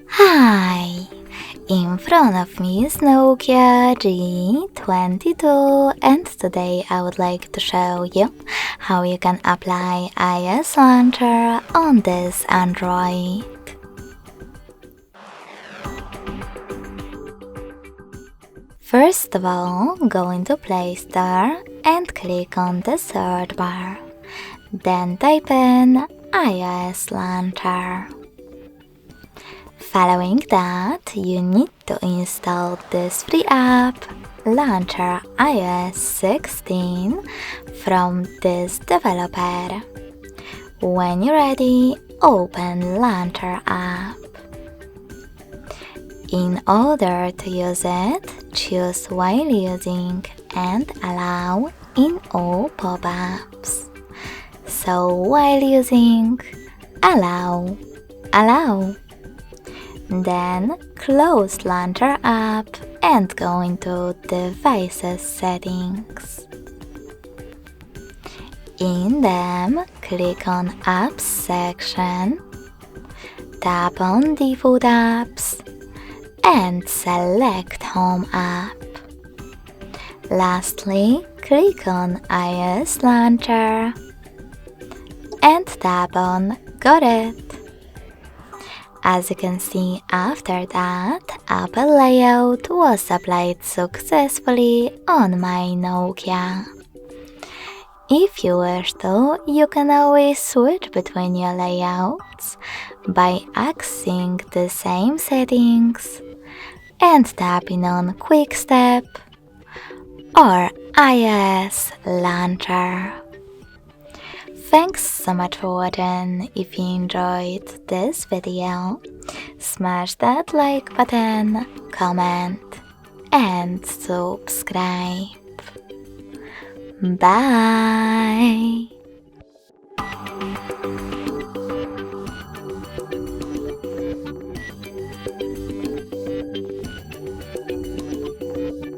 Hi! In front of me is Nokia G22 and today I would like to show you how you can apply iOS Launcher on this Android. First of all, go into Play Store and click on the search bar. Then type in iOS Launcher. Following that, you need to install this free app, Launcher iOS 16, from this developer. When you're ready, open Launcher app. In order to use it, choose while using and allow in all pop-ups. So while using, allow. Then close Launcher app and go into Devices settings. In them, click on Apps section, tap on Default Apps, and select Home app. Lastly, click on iOS Launcher and tap on Got it. As you can see, after that, Apple layout was applied successfully on my Nokia. If you wish to, you can always switch between your layouts by accessing the same settings and tapping on Quick Step or iOS Launcher. Thanks so much for watching. If you enjoyed this video, smash that like button, comment and subscribe. Bye!